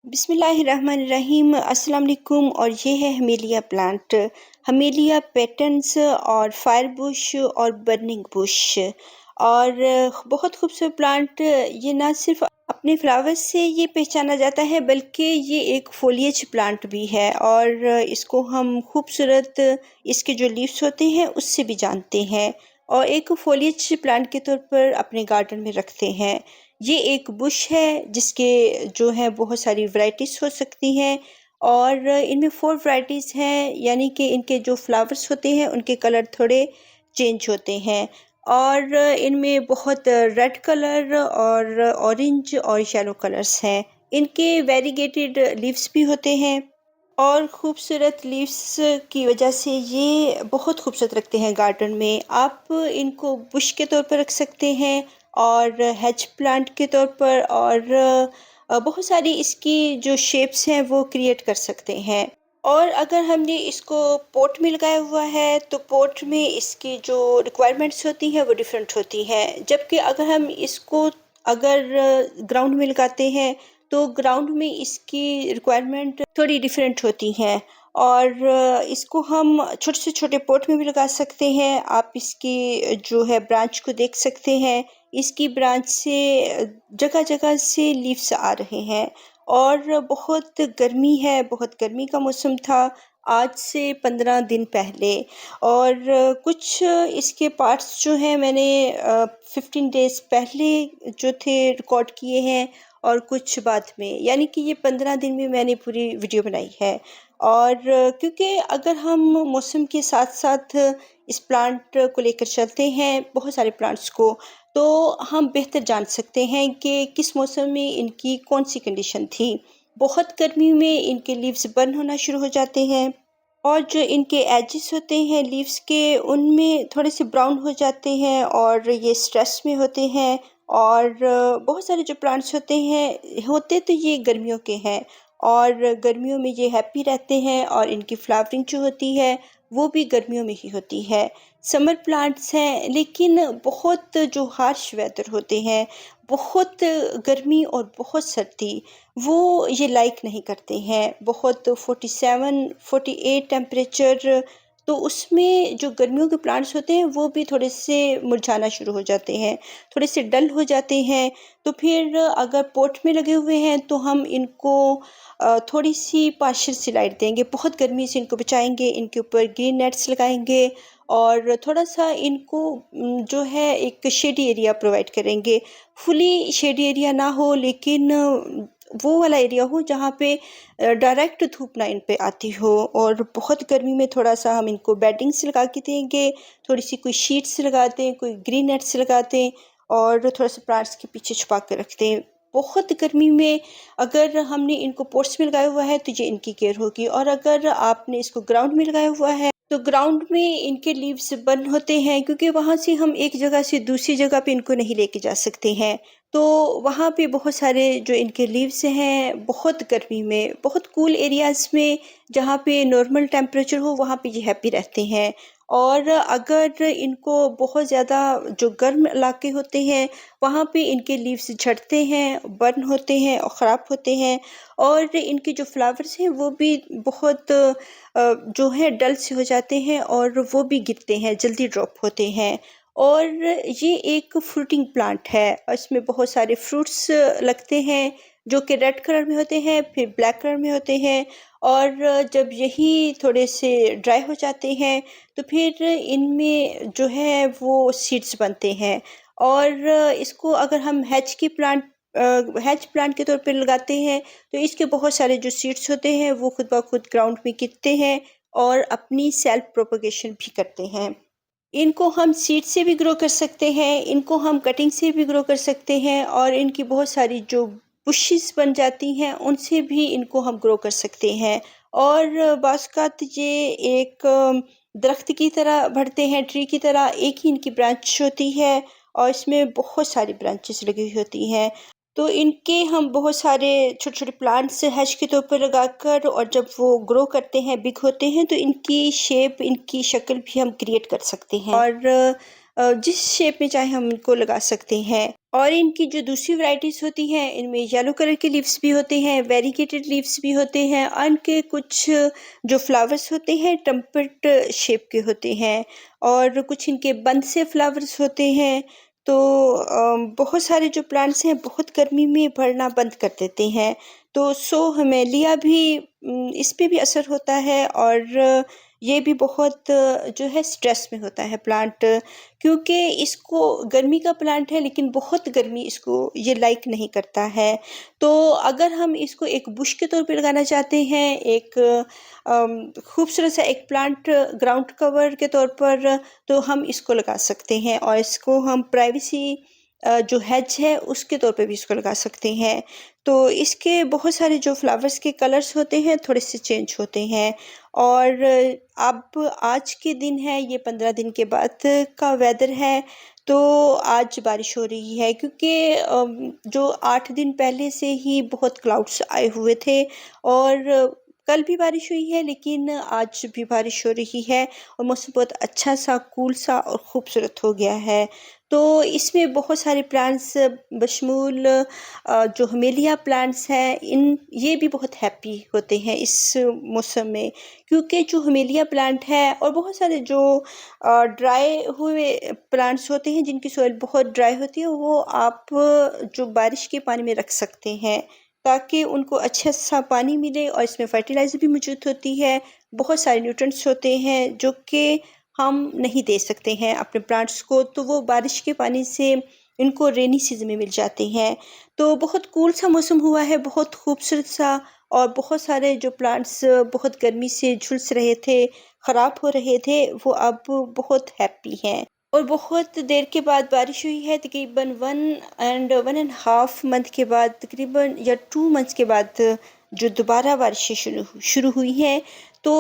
बिस्मिल्लाहिर्रहमानिर्रहीम अस्सलाम वालेकुम। और ये है हमेलिया प्लांट। हमेलिया पेटन्स और फायर बुश और बर्निंग बुश। और बहुत खूबसूरत प्लांट। ये ना सिर्फ अपने फ्लावर्स से ये पहचाना जाता है बल्कि ये एक फोलिएज प्लांट भी है। और इसको हम खूबसूरत इसके जो लीव्स होते हैं उससे भी जानते हैं और एक फोलिएज प्लांट के तौर पर अपने गार्डन में रखते हैं। ये एक बुश है जिसके जो है बहुत सारी वैरायटीज़ हो सकती हैं और इनमें 4 वैरायटीज़ हैं, यानी कि इनके जो फ्लावर्स होते हैं उनके कलर थोड़े चेंज होते हैं। और इनमें बहुत रेड कलर और ऑरेंज और येलो कलर्स हैं। इनके वेरीगेटेड लीव्स भी होते हैं और खूबसूरत लीव्स की वजह से ये बहुत खूबसूरत रखते हैं गार्डन में। आप इनको बुश के तौर पर रख सकते हैं और हेज प्लांट के तौर पर, और बहुत सारी इसकी जो शेप्स हैं वो क्रिएट कर सकते हैं। और अगर हमने इसको पॉट में लगाया हुआ है तो पॉट में इसकी जो रिक्वायरमेंट्स होती हैं वो डिफरेंट होती हैं, जबकि अगर हम इसको अगर ग्राउंड में लगाते हैं तो ग्राउंड में इसकी रिक्वायरमेंट थोड़ी डिफरेंट होती हैं। और इसको हम छोटे से छोटे पॉट में भी लगा सकते हैं। आप इसकी जो है ब्रांच को देख सकते हैं। इसकी ब्रांच से जगह जगह से लीव्स आ रहे हैं और बहुत गर्मी है, बहुत गर्मी का मौसम था आज से 15 दिन पहले। और कुछ इसके पार्ट्स जो हैं मैंने 15 डेज़ पहले जो थे रिकॉर्ड किए हैं और कुछ बाद में, यानी कि ये 15 दिन में मैंने पूरी वीडियो बनाई है। और क्योंकि अगर हम मौसम के साथ साथ इस प्लांट को लेकर चलते हैं, बहुत सारे प्लांट्स को, तो हम बेहतर जान सकते हैं कि किस मौसम में इनकी कौन सी कंडीशन थी। बहुत गर्मी में इनके लीव्स बर्न होना शुरू हो जाते हैं और जो इनके एजेस होते हैं लीव्स के उनमें थोड़े से ब्राउन हो जाते हैं और ये स्ट्रेस में होते हैं। और बहुत सारे जो प्लांट्स होते तो ये गर्मियों के हैं और गर्मियों में ये हैप्पी रहते हैं और इनकी फ्लावरिंग जो होती है वो भी गर्मियों में ही होती है। समर प्लांट्स हैं लेकिन बहुत जो हार्श वेदर होते हैं, बहुत गर्मी और बहुत सर्दी, वो ये लाइक नहीं करते हैं। बहुत 47 48 टेम्परेचर, तो उसमें जो गर्मियों के प्लांट्स होते हैं वो भी थोड़े से मुरझाना शुरू हो जाते हैं, थोड़े से डल हो जाते हैं। तो फिर अगर पॉट में लगे हुए हैं तो हम इनको थोड़ी सी पार्शियल सी लाइट देंगे, बहुत गर्मी से इनको बचाएंगे, इनके ऊपर ग्रीन नेट्स लगाएंगे और थोड़ा सा इनको जो है एक शेडी एरिया प्रोवाइड करेंगे। फुली शेडी एरिया ना हो लेकिन वो वाला एरिया हो जहाँ पे डायरेक्ट धूप ना इन पे आती हो। और बहुत गर्मी में थोड़ा सा हम इनको बेडिंग्स लगा के देंगे, थोड़ी सी कोई शीट्स लगा दें, कोई ग्रीन नेट्स लगा दें और थोड़ा सा प्लांट्स के पीछे छुपा कर रख दें। बहुत गर्मी में अगर हमने इनको पॉट्स में लगाया हुआ है तो ये इनकी केयर होगी, और अगर आपने इसको ग्राउंड में लगाया हुआ है तो ग्राउंड में इनके लीव्स बर्न होते हैं क्योंकि वहाँ से हम एक जगह से दूसरी जगह पे इनको नहीं लेके जा सकते हैं। तो वहाँ पे बहुत सारे जो इनके लीव्स हैं बहुत गर्मी में, बहुत कूल एरियाज़ में जहाँ पे नॉर्मल टेम्परेचर हो वहाँ पे ये हैप्पी रहते हैं। और अगर इनको बहुत ज़्यादा जो गर्म इलाके होते हैं वहाँ पे इनके लीव्स झड़ते हैं, बर्न होते हैं और ख़राब होते हैं। और इनके जो फ्लावर्स हैं वो भी बहुत जो है डल से हो जाते हैं और वो भी गिरते हैं, जल्दी ड्रॉप होते हैं। और ये एक फ्रूटिंग प्लांट है और इसमें बहुत सारे फ्रूट्स लगते हैं जो कि रेड कलर में होते हैं, फिर ब्लैक कलर में होते हैं। और जब यही थोड़े से ड्राई हो जाते हैं तो फिर इनमें जो है वो सीड्स बनते हैं। और इसको अगर हम हेज प्लांट के तौर पे लगाते हैं तो इसके बहुत सारे जो सीड्स होते हैं वो खुद ब खुद ग्राउंड में गिरते हैं और अपनी सेल्फ प्रोपगेशन भी करते हैं। इनको हम सीड से भी ग्रो कर सकते हैं, इनको हम कटिंग से भी ग्रो कर सकते हैं और इनकी बहुत सारी जो बुशेस बन जाती हैं उनसे भी इनको हम ग्रो कर सकते हैं। और बाज़ ये एक दरख्त की तरह बढ़ते हैं, ट्री की तरह। एक ही इनकी ब्रांच होती है और इसमें बहुत सारी ब्रांचेस लगी हुई होती हैं। तो इनके हम बहुत सारे छोटे छोटे प्लांट्स हैज के तौर पर लगाकर, और जब वो ग्रो करते हैं, बिग होते हैं, तो इनकी शेप, इनकी शक्ल भी हम क्रिएट कर सकते हैं और जिस शेप में चाहे हम इनको लगा सकते हैं। और इनकी जो दूसरी वैराइटीज़ होती हैं, इनमें येलो कलर के लीव्स भी होते हैं, वेरीगेटेड लीव्स भी होते हैं और इनके कुछ जो फ्लावर्स होते हैं ट्रम्पेट शेप के होते हैं और कुछ इनके बंद से फ्लावर्स होते हैं। तो बहुत सारे जो प्लांट्स हैं बहुत गर्मी में बढ़ना बंद कर देते हैं। तो हमेलिया भी इस पे भी असर होता है और ये भी बहुत जो है स्ट्रेस में होता है प्लांट, क्योंकि इसको गर्मी का प्लांट है लेकिन बहुत गर्मी इसको ये लाइक नहीं करता है। तो अगर हम इसको एक बुश के तौर पे लगाना चाहते हैं, एक खूबसूरत सा एक प्लांट ग्राउंड कवर के तौर पर, तो हम इसको लगा सकते हैं और इसको हम प्राइवेसी जो हेज है उसके तौर पे भी इसको लगा सकते हैं। तो इसके बहुत सारे जो फ्लावर्स के कलर्स होते हैं थोड़े से चेंज होते हैं और अब आज के दिन है, ये 15 दिन के बाद का वेदर है। तो आज बारिश हो रही है क्योंकि जो 8 दिन पहले से ही बहुत क्लाउड्स आए हुए थे और कल भी बारिश हुई है लेकिन आज भी बारिश हो रही है और मौसम बहुत अच्छा सा, कूल सा और खूबसूरत हो गया है। तो इसमें बहुत सारे प्लांट्स बशमूल जो हमेलिया प्लांट्स हैं, ये भी बहुत हैप्पी होते हैं इस मौसम में, क्योंकि जो हमेलिया प्लांट है और बहुत सारे जो ड्राई हुए प्लांट्स होते हैं जिनकी सॉइल बहुत ड्राई होती है, वो आप जो बारिश के पानी में रख सकते हैं ताकि उनको अच्छा सा पानी मिले और इसमें फर्टिलाइज़र भी मौजूद होती है। बहुत सारे न्यूट्रिएंट्स होते हैं जो कि हम नहीं दे सकते हैं अपने प्लांट्स को, तो वो बारिश के पानी से इनको रेनी सीज़न में मिल जाते हैं। तो बहुत कूल सा मौसम हुआ है, बहुत खूबसूरत सा, और बहुत सारे जो प्लांट्स बहुत गर्मी से झुलस रहे थे, ख़राब हो रहे थे, वो अब बहुत हैप्पी हैं। और बहुत देर के बाद बारिश हुई है, तकरीबन 1 मंथ के बाद, तकरीबन या 2 मंथ्स के बाद जो दोबारा बारिशें शुरू हुई हैं। तो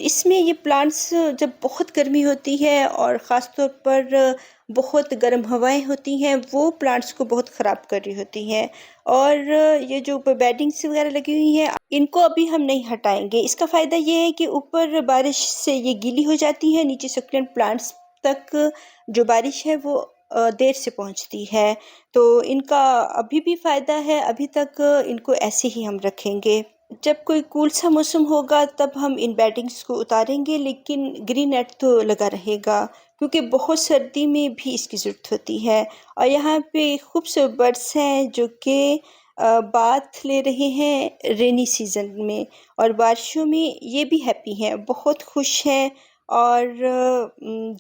इसमें ये प्लांट्स जब बहुत गर्मी होती है और ख़ास तौर पर बहुत गर्म हवाएं होती हैं, वो प्लांट्स को बहुत ख़राब कर रही होती हैं। और ये जो बेडिंग्स वगैरह लगी हुई हैं, इनको अभी हम नहीं हटाएंगे। इसका फ़ायदा ये है कि ऊपर बारिश से ये गीली हो जाती है, नीचे सक्यूलेंट प्लांट्स तक जो बारिश है वो देर से पहुंचती है। तो इनका अभी भी फ़ायदा है, अभी तक इनको ऐसे ही हम रखेंगे। जब कोई कूल सा मौसम होगा तब हम इन बेडिंग्स को उतारेंगे, लेकिन ग्रीन नेट तो लगा रहेगा क्योंकि बहुत सर्दी में भी इसकी ज़रूरत होती है। और यहाँ पे खूबसूरत बर्ड्स हैं जो कि बाथ ले रहे हैं रेनी सीज़न में, और बारिशों में ये भी हैप्पी हैं, बहुत खुश हैं। और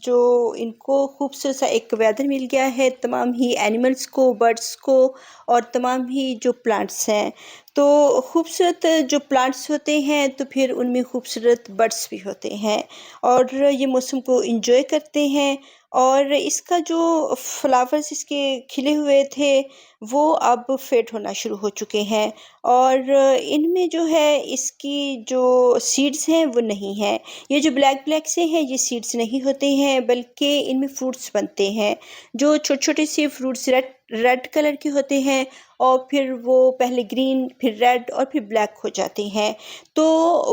जो इनको खूबसूरत सा एक वेदर मिल गया है तमाम ही एनिमल्स को, बर्ड्स को और तमाम ही जो प्लांट्स हैं। तो खूबसूरत जो प्लांट्स होते हैं तो फिर उनमें खूबसूरत बर्ड्स भी होते हैं और ये मौसम को एंजॉय करते हैं। और इसका जो फ्लावर्स इसके खिले हुए थे वो अब फेड होना शुरू हो चुके हैं और इनमें जो है इसकी जो सीड्स हैं वो नहीं हैं। ये जो ब्लैक ब्लैक से हैं ये सीड्स नहीं होते हैं, बल्कि इनमें फ्रूट्स बनते हैं जो छोटे छोटे से फ्रूट्स रेड रेड कलर के होते हैं और फिर वो पहले ग्रीन, फिर रेड और फिर ब्लैक हो जाते हैं। तो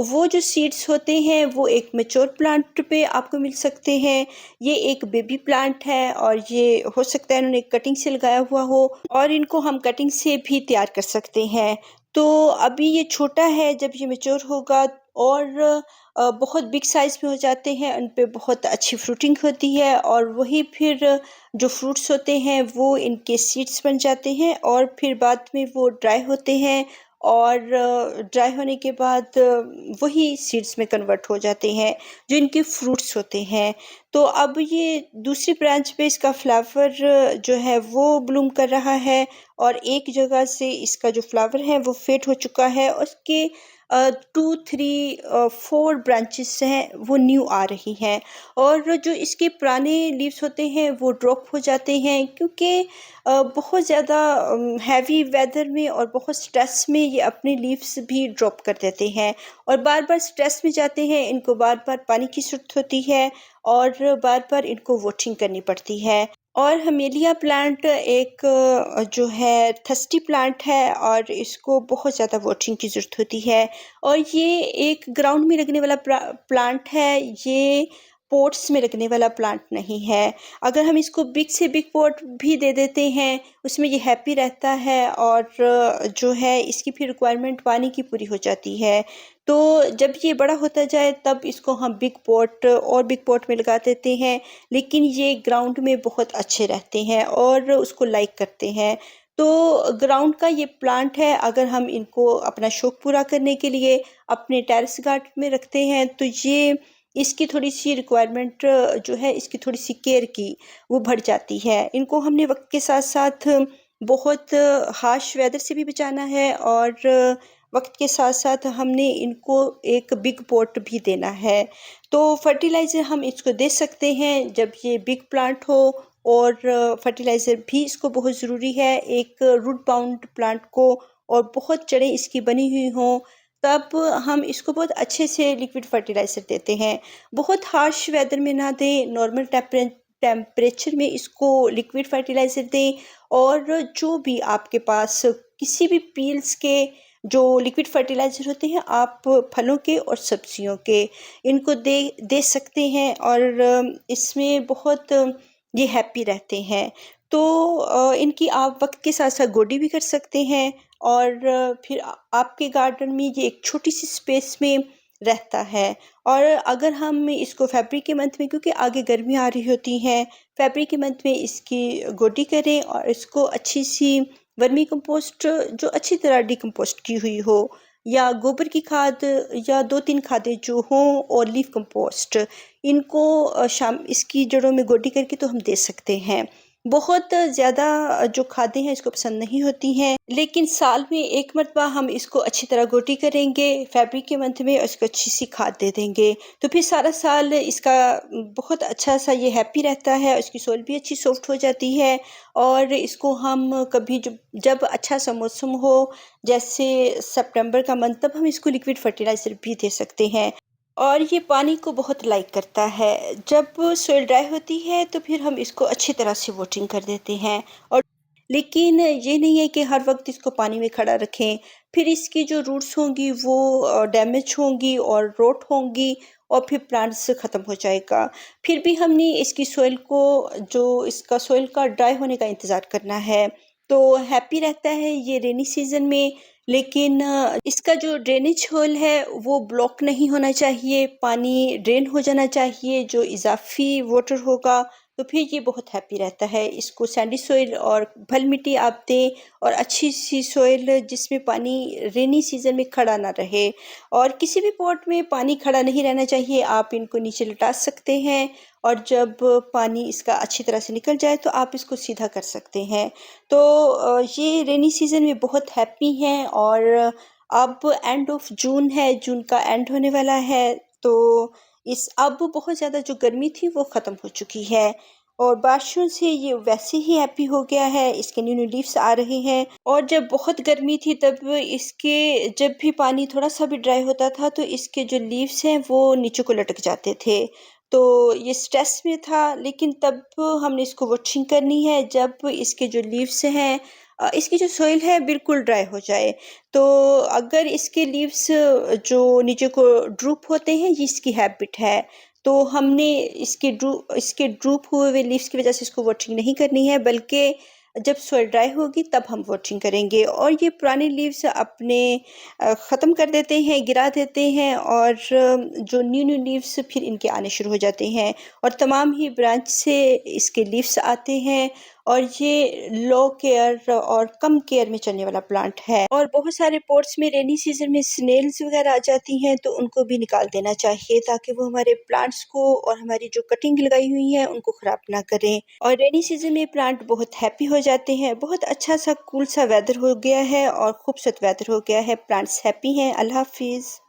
वो जो सीड्स होते हैं वो एक मैच्योर प्लांट पे आपको मिल सकते हैं। ये एक बेबी प्लांट है और ये हो सकता है इन्होंने कटिंग से लगाया हुआ हो और इनको हम कटिंग से भी तैयार कर सकते हैं। तो अभी ये छोटा है, जब ये मैच्योर होगा और बहुत बिग साइज़ में हो जाते हैं, उन पे बहुत अच्छी फ्रूटिंग होती है और वही फिर जो फ्रूट्स होते हैं वो इनके सीड्स बन जाते हैं और फिर बाद में वो ड्राई होते हैं और ड्राई होने के बाद वही सीड्स में कन्वर्ट हो जाते हैं जो इनके फ्रूट्स होते हैं। तो अब ये दूसरी ब्रांच पे इसका फ्लावर जो है वो ब्लूम कर रहा है और एक जगह से इसका जो फ्लावर है वो फेड हो चुका है, उसके 2, 3, 4 ब्रांचेस हैं वो न्यू आ रही हैं और जो इसके पुराने लीव्स होते हैं वो ड्रॉप हो जाते हैं क्योंकि बहुत ज़्यादा हैवी वेदर में और बहुत स्ट्रेस में ये अपने लीव्स भी ड्रॉप कर देते हैं और बार बार स्ट्रेस में जाते हैं, इनको बार बार पानी की ज़रूरत होती है और बार बार इनको वॉचिंग करनी पड़ती है। और हमेलिया प्लांट एक जो है थर्स्टी प्लांट है और इसको बहुत ज़्यादा वाटरिंग की ज़रूरत होती है और ये एक ग्राउंड में लगने वाला प्लांट है। ये पॉट्स में लगने वाला प्लांट नहीं है। अगर हम इसको बिग से बिग पॉट भी दे देते हैं, उसमें ये हैप्पी रहता है और जो है इसकी फिर रिक्वायरमेंट पानी की पूरी हो जाती है। तो जब ये बड़ा होता जाए तब इसको हम बिग पॉट और बिग पॉट में लगा देते हैं, लेकिन ये ग्राउंड में बहुत अच्छे रहते हैं और उसको लाइक करते हैं। तो ग्राउंड का ये प्लांट है, अगर हम इनको अपना शौक पूरा करने के लिए अपने टेरेस गार्डन में रखते हैं तो ये इसकी थोड़ी-सी रिक्वायरमेंट जो है इसकी थोड़ी-सी केयर की वो बढ़ जाती है। इनको हमने वक़्त के साथ-साथ बहुत हार्श वेदर से भी बचाना है और वक़्त के साथ-साथ हमने इनको एक बिग पॉट भी देना है। तो फर्टिलाइज़र हम इसको दे सकते हैं जब ये बिग प्लांट हो और फर्टिलाइज़र भी इसको बहुत ज़रूरी है एक रूट बाउंड प्लांट को और बहुत जड़ें इसकी बनी हुई हों, तब हम इसको बहुत अच्छे से लिक्विड फर्टिलाइज़र देते हैं। बहुत हार्श वेदर में ना दें, नॉर्मल टेम्परेचर में इसको लिक्विड फर्टिलाइज़र दें और जो भी आपके पास किसी भी पील्स के जो लिक्विड फर्टिलाइज़र होते हैं, आप फलों के और सब्जियों के इनको दे सकते हैं और इसमें बहुत ये हैप्पी रहते हैं। तो इनकी आप वक़्त के साथ-साथ गोडी भी कर सकते हैं और फिर आपके गार्डन में ये एक छोटी-सी स्पेस में रहता है। और अगर हम इसको फ़रवरी के मंथ में, क्योंकि आगे गर्मियाँ आ रही होती हैं, फ़रवरी के मंथ में इसकी गोडी करें और इसको अच्छी-सी वर्मी कंपोस्ट जो अच्छी तरह डिकम्पोस्ट की हुई हो या गोबर की खाद या 2-3 खादें जो हों और लीफ कंपोस्ट, इनको शाम इसकी जड़ों में गोडी करके तो हम दे सकते हैं। बहुत ज़्यादा जो खादें हैं इसको पसंद नहीं होती हैं, लेकिन साल में 1 मरतबा हम इसको अच्छी तरह गोडी करेंगे, फ़रवरी के मंथ में और इसको अच्छी-सी खाद दे देंगे। तो फिर सारा साल इसका बहुत अच्छा-सा ये हैप्पी रहता है, इसकी सोइल भी अच्छी सॉफ्ट हो जाती है और इसको हम कभी जब जब अच्छा-सा मौसम हो, जैसे सितंबर का मंथ, तब हम इसको लिक्विड फर्टिलाइज़र भी दे सकते हैं। और ये पानी को बहुत लाइक करता है। जब सोइल ड्राई होती है तो फिर हम इसको अच्छी तरह से वाटरिंग कर देते हैं और लेकिन ये नहीं है कि हर वक़्त इसको पानी में खड़ा रखें, फिर इसकी जो रूट्स होंगी वो डैमेज होंगी और रोट होंगी और फिर प्लांट्स ख़त्म हो जाएगा। फिर भी हमने इसकी सोइल को जो इसका सोइल का ड्राई होने का इंतज़ार करना है। तो हैप्पी रहता है ये रेनी सीज़न में, लेकिन इसका जो ड्रेनेज होल है वो ब्लॉक नहीं होना चाहिए, पानी ड्रेन हो जाना चाहिए, जो इज़ाफ़ी वाटर होगा तो फिर ये बहुत हैप्पी रहता है। इसको सैंडी सॉइल और भल मिट्टी आप दें और अच्छी-सी सॉइल जिसमें पानी रेनी सीज़न में खड़ा ना रहे और किसी भी पॉट में पानी खड़ा नहीं रहना चाहिए, आप इनको नीचे लिटा सकते हैं और जब पानी इसका अच्छी तरह से निकल जाए तो आप इसको सीधा कर सकते हैं। तो ये रेनी सीज़न में बहुत हैप्पी हैं और अब एंड ऑफ जून है, जून का एंड होने वाला है, तो इस अब बहुत ज़्यादा जो गर्मी थी वो ख़त्म हो चुकी है और बारिशों से ये वैसे ही हैप्पी हो गया है, इसके न्यू-न्यू लीव्स आ रहे हैं और जब बहुत गर्मी थी तब इसके जब भी पानी थोड़ा-सा भी ड्राई होता था तो इसके जो लीव्स हैं वो नीचे को लटक जाते थे। तो ये स्ट्रेस में था, लेकिन तब हमने इसको वाशिंग करनी है जब इसके जो लीव्स हैं इसकी जो सॉइल है बिल्कुल ड्राई हो जाए। तो अगर इसके लीव्स जो नीचे को ड्रूप होते हैं, ये इसकी हैबिट है। तो हमने इसके ड्रूप हुए हुए लीव्स की वज़ह से इसको वाटरिंग नहीं करनी है, बल्कि जब सॉइल ड्राई होगी तब हम वाटरिंग करेंगे और ये पुराने लीव्स अपने ख़त्म कर देते हैं, गिरा देते हैं और जो न्यू-न्यू लीव्स फिर इनके आने शुरू हो जाते हैं और तमाम ही ब्रांच से इसके लीव्स आते हैं और ये लो केयर और कम केयर में चलने वाला प्लांट है और बहुत सारे पॉट्स में रेनी सीज़न में स्नेल्स वगैरह आ जाती हैं, तो उनको भी निकाल देना चाहिए ताकि वो हमारे प्लांट्स को और हमारी जो कटिंग लगाई हुई है उनको ख़राब ना करें। और रेनी सीज़न में प्लांट बहुत हैप्पी हो जाते हैं, बहुत अच्छा सा कूल सा वेदर हो गया है और खूबसूरत वेदर हो गया है, प्लांट्स हैप्पी हैं। अल्लाह हाफ़िज़।